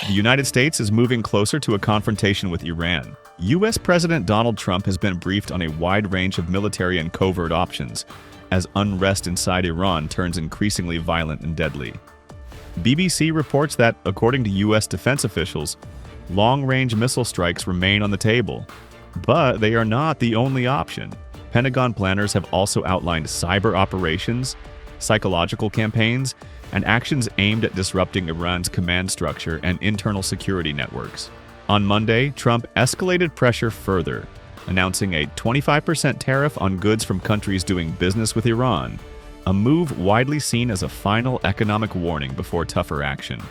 The United States is moving closer to a confrontation with Iran. U.S. President Donald Trump has been briefed on a wide range of military and covert options as unrest inside Iran turns increasingly violent and deadly. BBC reports that, according to U.S. defense officials, long-range missile strikes remain on the table. But they are not the only option. Pentagon planners have also outlined cyber operations, psychological campaigns, and actions aimed at disrupting Iran's command structure and internal security networks. On Monday, Trump escalated pressure further, announcing a 25% tariff on goods from countries doing business with Iran, a move widely seen as a final economic warning before tougher action.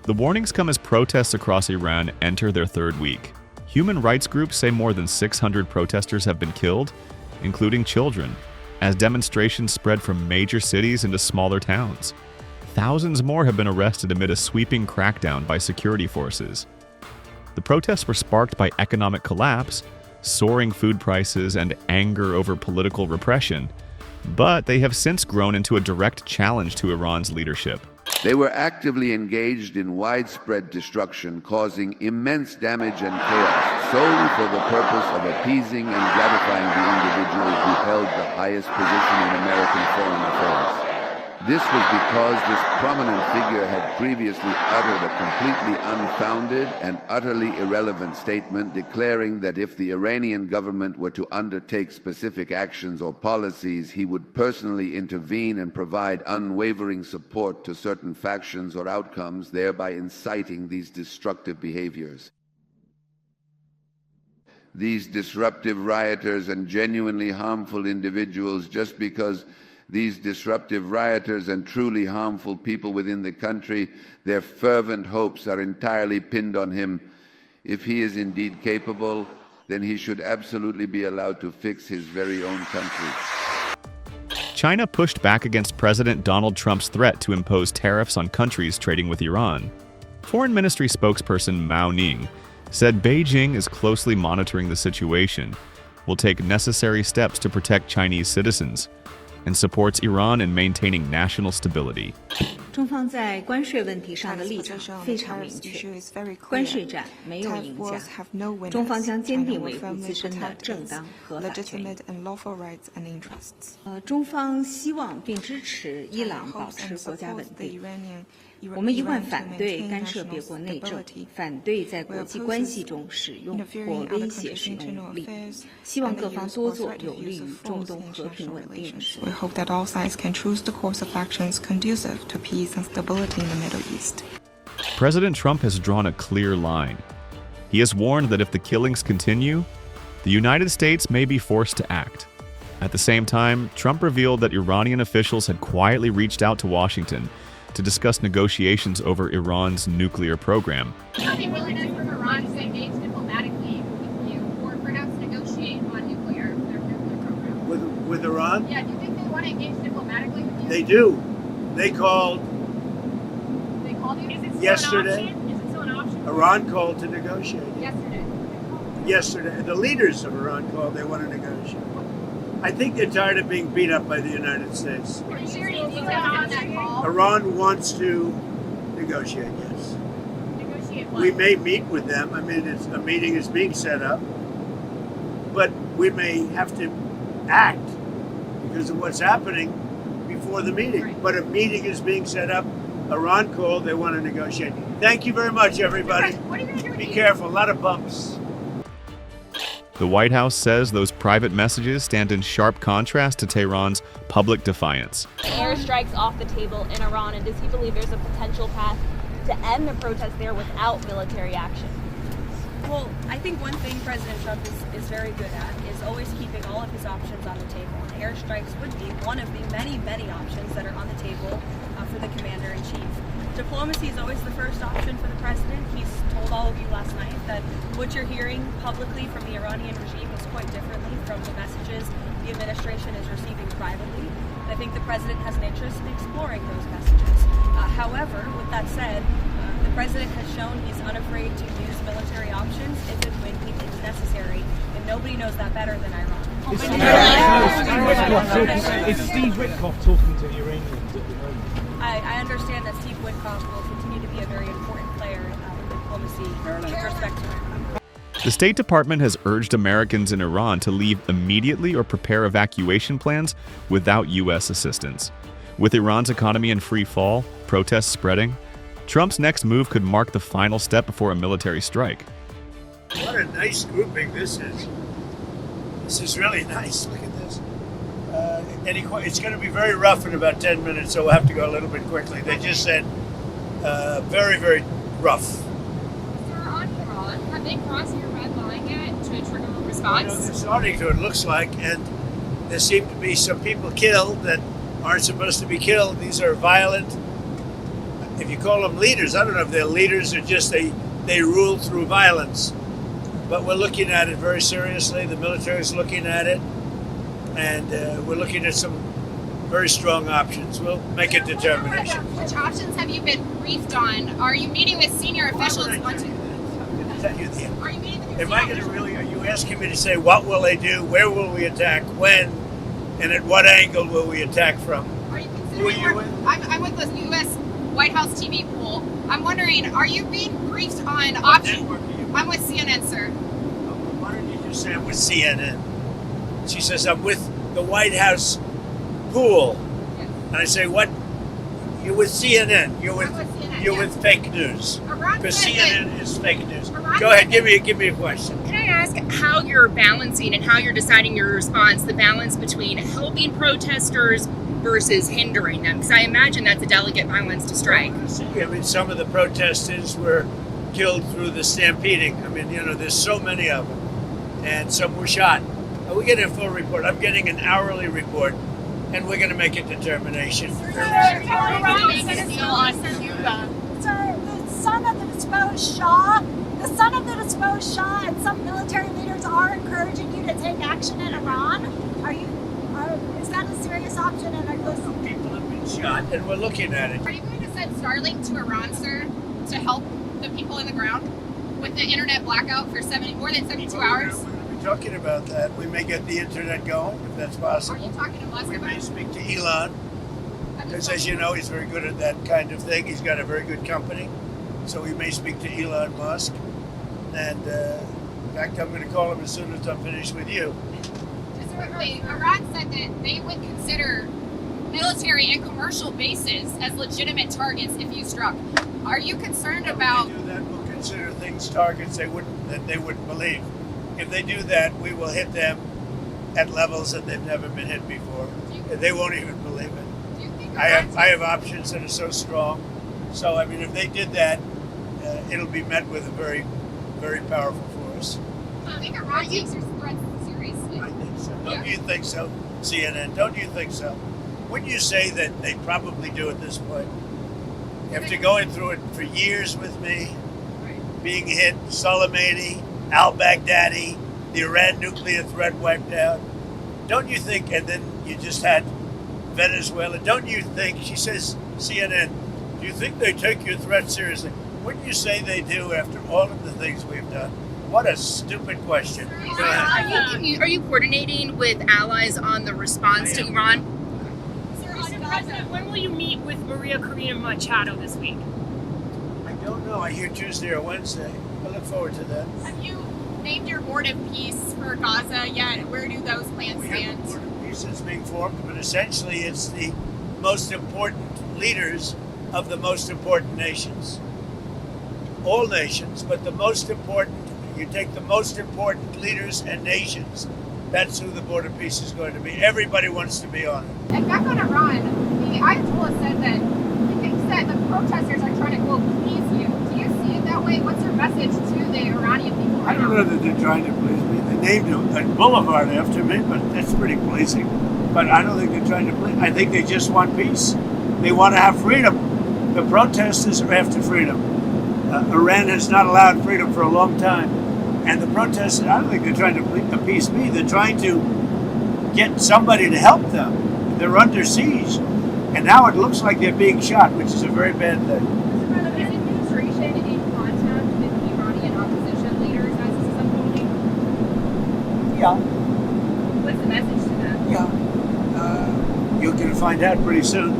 The warnings come as protests across Iran enter their third week. Human rights groups say more than 600 protesters have been killed, including children, as demonstrations spread from major cities into smaller towns. Thousands more have been arrested amid a sweeping crackdown by security forces. The protests were sparked by economic collapse, soaring food prices, and anger over political repression, but they have since grown into a direct challenge to Iran's leadership. They were actively engaged in widespread destruction, causing immense damage and chaos, solely for the purpose of appeasing and gratifying the individual who held the highest position in American foreign affairs. This was because this prominent figure had previously uttered a completely unfounded and utterly irrelevant statement declaring that if the Iranian government were to undertake specific actions or policies, he would personally intervene and provide unwavering support to certain factions or outcomes, thereby inciting these destructive behaviors. These disruptive rioters and genuinely harmful individuals, just because these disruptive rioters and truly harmful people within the country, their fervent hopes are entirely pinned on him. If he is indeed capable, then he should absolutely be allowed to fix his very own country. China pushed back against President Donald Trump's threat to impose tariffs on countries trading with Iran. Foreign Ministry spokesperson Mao Ning said Beijing is closely monitoring the situation, will take necessary steps to protect Chinese citizens, and supports Iran in maintaining national stability. 中方在关税问题上的立场非常明确，关税战没有赢家，中方将坚定维护自身的正当合法权益。中方希望并支持伊朗保持国家稳定。我们一贯反对干涉别国内政，反对在国际关系中使用或威胁使用武力。希望各方多做有利于中东和平稳定的事。 We hope that all sides can choose the course of actions conducive to peace and stability in the Middle East. President Trump has drawn a clear line. He has warned that if the killings continue, the United States may be forced to act. At the same time, Trump revealed that Iranian officials had quietly reached out to Washington to discuss negotiations over Iran's nuclear program. Do you have any willingness from Iran to engage diplomatically with you or perhaps negotiate on their nuclear program? With Iran? Yeah, do you think they want to engage diplomatically with you? They do. They called you? Is it still yesterday. an option? Is it still an option? Iran called to negotiate. Yesterday. Yesterday. The leaders of Iran called. They want to negotiate. I think they're tired of being beat up by the United States. Are you sure you details on that call? Iran wants to negotiate, yes. Negotiate what? We may meet with them. I mean, a meeting is being set up. But we may have to act because of what's happening before the meeting. Right. But a meeting is being set up. Iran called. They want to negotiate. Thank you very much, everybody. What are you going to do with Be these? careful. A lot of bumps. The White House says those private messages stand in sharp contrast to Tehran's public defiance. Airstrikes off the table in Iran, and does he believe there's a potential path to end the protests there without military action? Well, I think one thing President Trump is very good at is always keeping all of his options on the table. And airstrikes would be one of the many, many options that are on the table for the commander-in-chief. Diplomacy is always the first option for the president. He's told all of you last night that what you're hearing publicly from the Iranian regime is quite differently from the messages the administration is receiving privately. I think the president has an interest in exploring those messages. However, with that said, the president has shown he's unafraid to use military options if and when it's necessary, and nobody knows that better than Iran. Is Steve Witkoff talking to the Iranians at the moment? I understand that Steve Witkoff will continue to be a very important player in the diplomacy with respect to Iran. The State Department has urged Americans in Iran to leave immediately or prepare evacuation plans without U.S. assistance. With Iran's economy in free fall, protests spreading, Trump's next move could mark the final step before a military strike. What a nice grouping this is. This is really nice. Look at this. It's going to be very rough in about 10 minutes, so we'll have to go a little bit quickly. They just said very, very rough. Sir, on Iran, have they crossed your red line yet to trigger a response? They're starting to, it looks like, and there seem to be some people killed that aren't supposed to be killed. These are violent, if you call them leaders, I don't know if they're leaders or just they rule through violence. But we're looking at it very seriously. The military is looking at it, and we're looking at some very strong options. We'll make a determination. Which options have you been briefed on? Are you meeting with senior officials? I'm going to tell you the Are you meeting with your Am I senior going to officials? really, are you asking me to say what will they do, where will we attack, when, and at what angle will we attack from? Are you Who are you with? I'm with the U.S. White House TV pool. I'm wondering, are you being briefed on options? Network are you I'm with CNN, sir. Why don't you just say I'm with CNN? She says I'm with the White House pool. Yes. And I say, what? You're with CNN. You're with I'm with CNN, you're yes. with fake news. Iran Because said CNN is fake news. Iran Go ahead, said give me a question. Can I ask how you're balancing and how you're deciding your response, the balance between helping protesters versus hindering them? Because I imagine that's a delicate balance to strike. I mean, some of the protesters were killed through the stampeding. I mean, there's so many of them. And some were shot. We're getting a full report. I'm getting an hourly report, and we're going to make a determination. Sir, the son of the disposed Shah, and some military leaders are encouraging you to take action in Iran. Is that a serious option? And are those People have been shot, and we're looking at it. Are you going to send Starlink to Iran, sir, to help the people in the ground with the internet blackout for more than 72 hours? We're going to be talking about that. We may get the internet going, if that's Are possible. you talking to Musk We about may it? speak to Elon, because as you know, he's very good at that kind of thing. He's got a very good company. So we may speak to Elon Musk. And in fact, I'm going to call him as soon as I'm finished with you. Just quickly, Iran said that they would consider military and commercial bases as legitimate targets if you struck. Are you concerned about? If they do that, we'll consider things targets they wouldn't believe. If they do that, we will hit them at levels that they've never been hit before. They won't even believe it. Do you think I have options that are so strong. So I mean, if they did that, it'll be met with a very, very powerful force. Do you think Iran takes your threats seriously? I think so. Don't Yeah. you think so, CNN? Don't you think so? Wouldn't you say that they probably do at this point? After going through it for years with me, being hit, Soleimani, al-Baghdadi, the Iran nuclear threat wiped out, don't you think, and then you just had Venezuela, don't you think, she says, CNN, do you think they take your threat seriously? Wouldn't you say they do after all of the things we've done? What a stupid question. Go ahead. Are you coordinating with allies on the response to Iran? Mr. President, when will you meet with Maria Corina Machado this week? I don't know. I hear Tuesday or Wednesday. I look forward to that. Have you named your board of peace for Gaza yet? Where do those plans We have a stand? board of peace that's being formed, but essentially it's the most important leaders of the most important nations. All nations, but the most important, you take the most important leaders and nations, that's who the board of peace is going to be. Everybody wants to be on it. And back on Iran, the Ayatollah said that he thinks that the protesters are trying to, quote, please you. Do you see it that way? What's your message to the Iranian people I right don't now? know that they're trying to please me. They named a boulevard after me, but that's pretty pleasing. But I don't think they're trying to please. I think they just want peace. They want to have freedom. The protesters are after freedom. Iran has not allowed freedom for a long time. And the protesters, I don't think they're trying to appease me. They're trying to get somebody to help them. They're under siege. And now it looks like they're being shot, which is a very bad thing. Mr. President, is administration in contact with the Iranian opposition leaders as this is unfolding? Yeah. What's the message to them? Yeah. You're going to find out pretty soon.